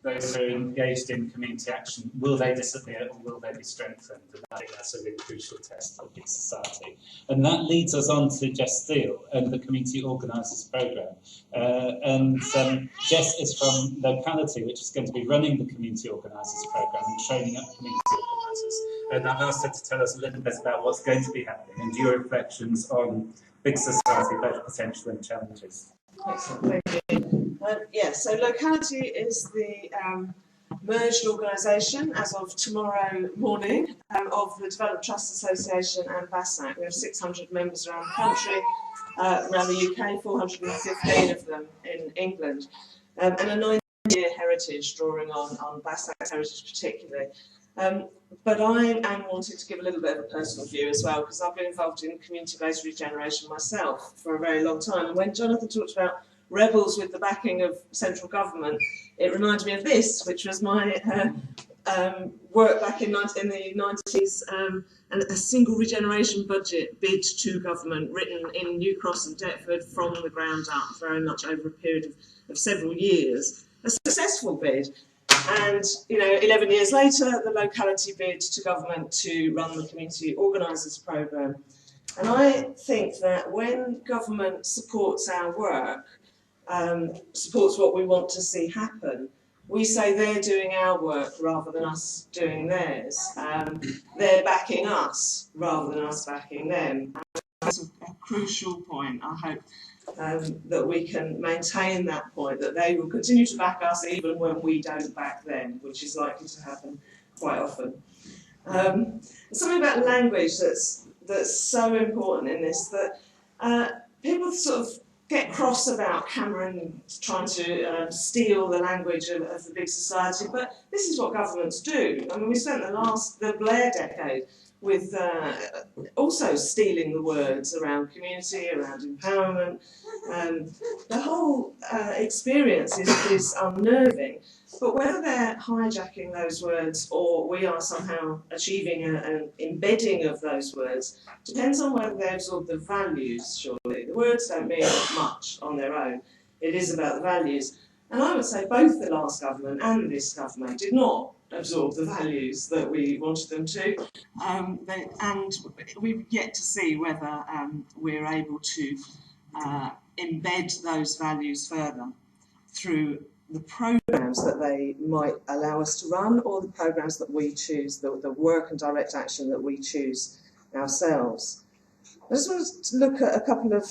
those who are engaged in community action, will they disappear or will they be strengthened? And I think that's a really crucial test of big society. And that leads us on to Jess Steele and the Community Organisers Programme. Jess is from Locality, which is going to be running the Community Organisers Programme and training up community organisers. And I've asked her to tell us a little bit about what's going to be happening and your reflections on big society, both potential and challenges. Excellent, thank you. So Locality is the merged organisation as of tomorrow morning of the Development Trust Association and BASAC. We have 600 members around the country, around the UK, 415 of them in England, and a 9-year heritage drawing on BASAC's heritage particularly. But I am wanting to give a little bit of a personal view as well, because I've been involved in community-based regeneration myself for a very long time. And when Jonathan talked about rebels with the backing of central government, it reminded me of this, which was my work back in the 90s, and a single regeneration budget bid to government written in New Cross and Deptford from the ground up, very much over a period of several years. A successful bid. And, 11 years later, the Locality bid to government to run the Community Organisers Programme. And I think that when government supports our work, supports what we want to see happen, we say they're doing our work rather than us doing theirs. They're backing us rather than us backing them. And that's a crucial point. I hope that we can maintain that point, that they will continue to back us even when we don't back them, which is likely to happen quite often. Something about language that's so important in this, that people sort of get cross about Cameron trying to steal the language of the big society, but this is what governments do. I mean, we spent the Blair decade with also stealing the words around community, around empowerment. The whole experience is unnerving, but whether they're hijacking those words or we are somehow achieving an embedding of those words depends on whether they absorb the values, surely. The words don't mean much on their own. It is about the values. And I would say both the last government and this government did not absorb the values that we wanted them to. And we've yet to see whether we're able to embed those values further through the programmes that they might allow us to run, or the programmes that we choose, the work and direct action that we choose ourselves. I just wanted to look at a couple of,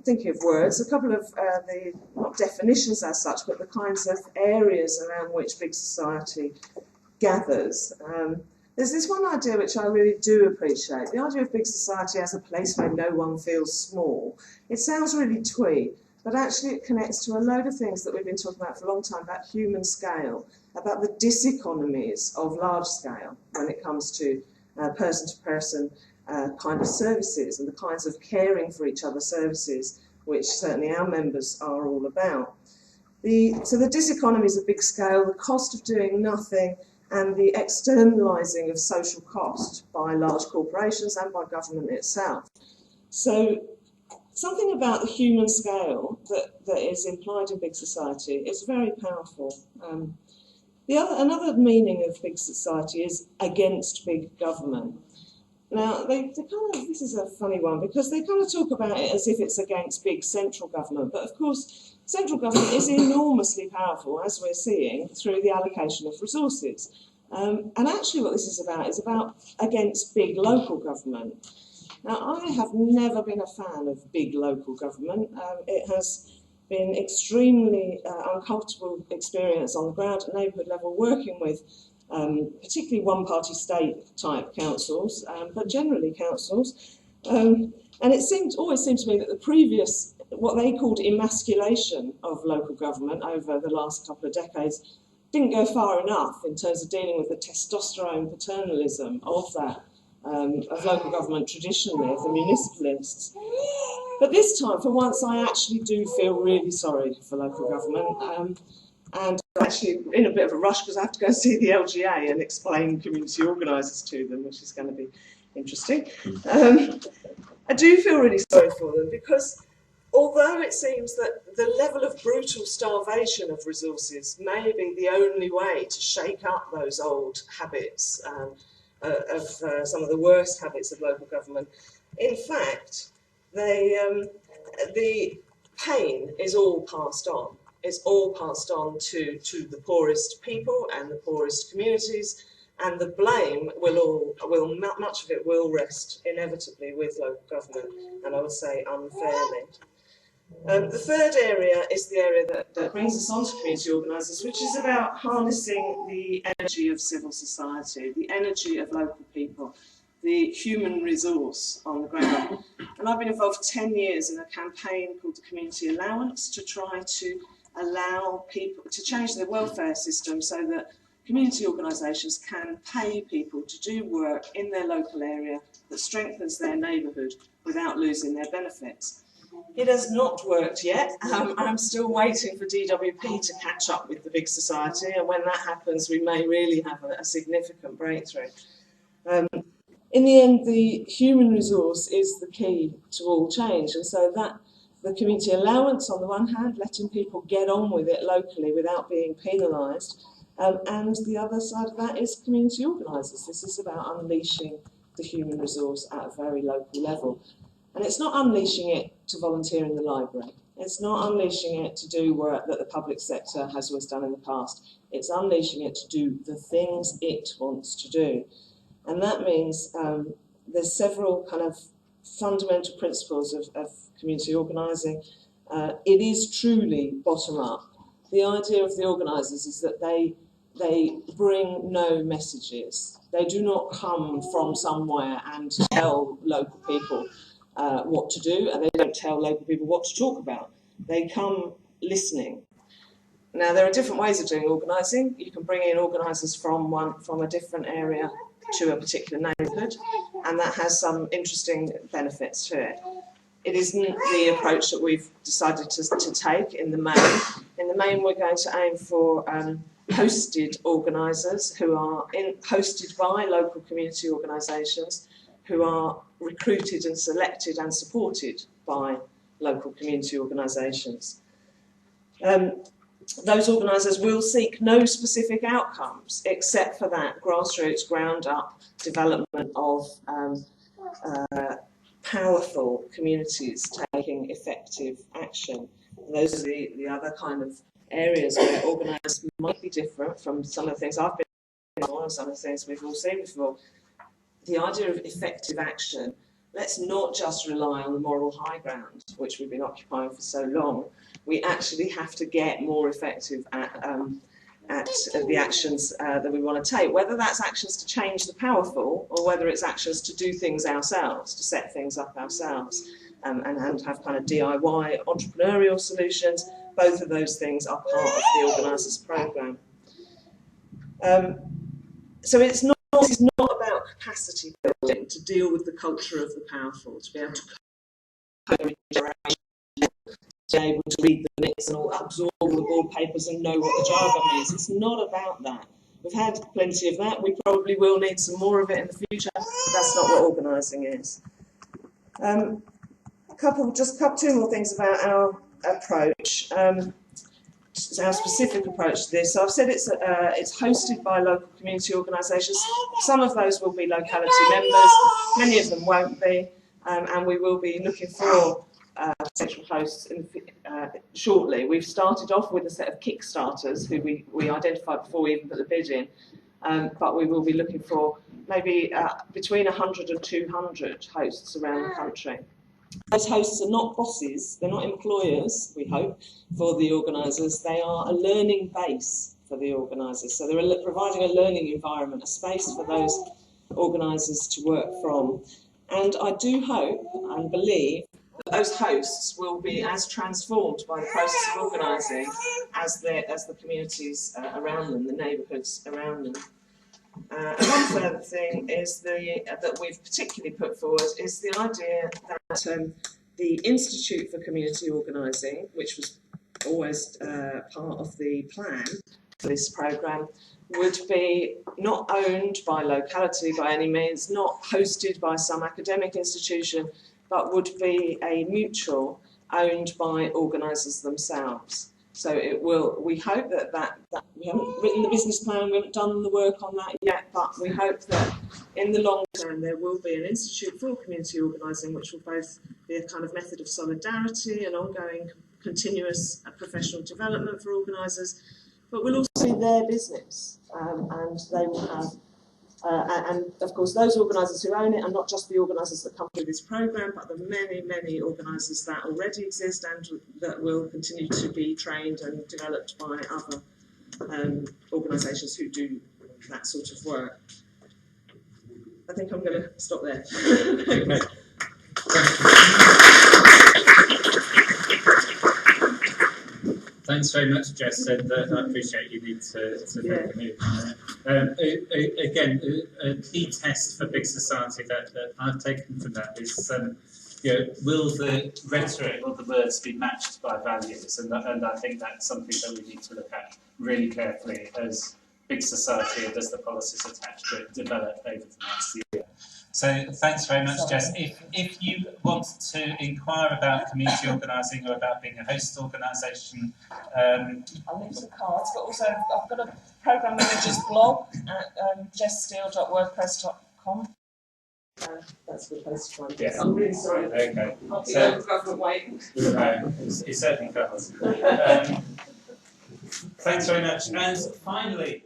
thinking of words, a couple of the, not definitions as such, but the kinds of areas around which big society gathers. There's this one idea which I really do appreciate, the idea of big society as a place where no one feels small. It sounds really twee, but actually it connects to a load of things that we've been talking about for a long time, about human scale, about the diseconomies of large scale when it comes to person-to-person kind of services and the kinds of caring for each other services which certainly our members are all about. So the diseconomies of big scale, the cost of doing nothing, and the externalising of social cost by large corporations and by government itself. So something about the human scale that is implied in big society is very powerful. Another meaning of big society is against big government. Now, this is a funny one, because they kind of talk about it as if it's against big central government, but of course central government is enormously powerful, as we're seeing, through the allocation of resources. And actually what this is about against big local government. Now, I have never been a fan of big local government. It has been extremely uncomfortable experience on the ground at neighbourhood level, working with particularly one-party state-type councils, but generally councils. And it always seemed to me that the previous, what they called emasculation of local government over the last couple of decades, didn't go far enough in terms of dealing with the testosterone paternalism of that, of local government traditionally, of the municipalists. But this time, for once, I actually do feel really sorry for local government. And I'm actually in a bit of a rush because I have to go and see the LGA and explain community organisers to them, which is going to be interesting. I do feel really sorry for them because although it seems that the level of brutal starvation of resources may be the only way to shake up those old habits of some of the worst habits of local government, in fact, the pain is all passed on. It's all passed on to the poorest people and the poorest communities, and the blame much of it will rest inevitably with local government, and I would say unfairly. The third area is the area that brings us on to community organisers, which is about harnessing the energy of civil society, the energy of local people, the human resource on the ground. And I've been involved for 10 years in a campaign called the Community Allowance to try to allow people to change their welfare system so that community organisations can pay people to do work in their local area that strengthens their neighbourhood without losing their benefits. It has not worked yet. I'm still waiting for DWP to catch up with the big society, and when that happens, we may really have a significant breakthrough. In the end, the human resource is the key to all change, and so that the community allowance, on the one hand, letting people get on with it locally without being penalised, and the other side of that is community organisers. This is about unleashing the human resource at a very local level. And it's not unleashing it to volunteer in the library. It's not unleashing it to do work that the public sector has always done in the past. It's unleashing it to do the things it wants to do. And that means there's several kind of fundamental principles of community organising. It is truly bottom up. The idea of the organisers is that they bring no messages. They do not come from somewhere and tell local people what to do, and they don't tell local people what to talk about. They come listening. Now, there are different ways of doing organising. You can bring in organisers from a different area to a particular neighbourhood, and that has some interesting benefits to it. It isn't the approach that we've decided to take in the main. In the main, we're going to aim for hosted organisers who are hosted by local community organisations who are recruited and selected and supported by local community organisations. Those organisers will seek no specific outcomes except for that grassroots, ground-up development of powerful communities taking effective action. And those are the other kind of areas where organisers might be different from some of the things I've been on and some of the things we've all seen before. The idea of effective action, let's not just rely on the moral high ground, which we've been occupying for so long. We actually have to get more effective at the actions that we want to take, whether that's actions to change the powerful or whether it's actions to do things ourselves, to set things up ourselves and have kind of DIY entrepreneurial solutions. Both of those things are part of the organisers programme. So this is not about capacity building to deal with the culture of the powerful, to be able to be able to read the minutes and absorb all the board papers and know what the jargon means. It's not about that. We've had plenty of that. We probably will need some more of it in the future. That's not what organising is. Two more things about our approach. Our specific approach to this. So I've said it's hosted by local community organisations. Some of those will be locality members, many of them won't be, and we will be looking for potential hosts shortly. We've started off with a set of Kickstarters who we identified before we even put the bid in, but we will be looking for maybe between 100 and 200 hosts around the country. Those hosts are not bosses, they're not employers, we hope, for the organisers. They are a learning base for the organisers. So they're providing a learning environment, a space for those organisers to work from. And I do hope and believe that those hosts will be as transformed by the process of organising as the communities around them, the neighbourhoods around them. And one further thing is that we've particularly put forward is the idea that the Institute for Community Organising, which was always part of the plan for this programme, would be not owned by locality by any means, not hosted by some academic institution, but would be a mutual owned by organisers themselves. So it will. We hope that we haven't written the business plan, we haven't done the work on that yet, but we hope that in the long term there will be an institute for community organising, which will both be a kind of method of solidarity and ongoing continuous professional development for organisers, but will also be their business, and they will have. And of course, those organisers who own it are not just the organisers that come through this programme, but the many, many organisers that already exist and that will continue to be trained and developed by other organisations who do that sort of work. I think I'm going to stop there. Okay. Thanks very much, Jess, and I appreciate you need to make a move. Again, a key test for big society that I've taken from that is, will the rhetoric or the words be matched by values? And I think that's something that we need to look at really carefully as big society and as the policies attached to it develop over the next year. So thanks very much, Jess. If you want to inquire about community organising or about being a host organisation, I'll link some cards, but also I've got a programme manager's blog at jesssteele.wordpress.com. That's the place to find it. I'm really sorry. Okay. So, government waiting. It certainly does. Thanks very much. And finally,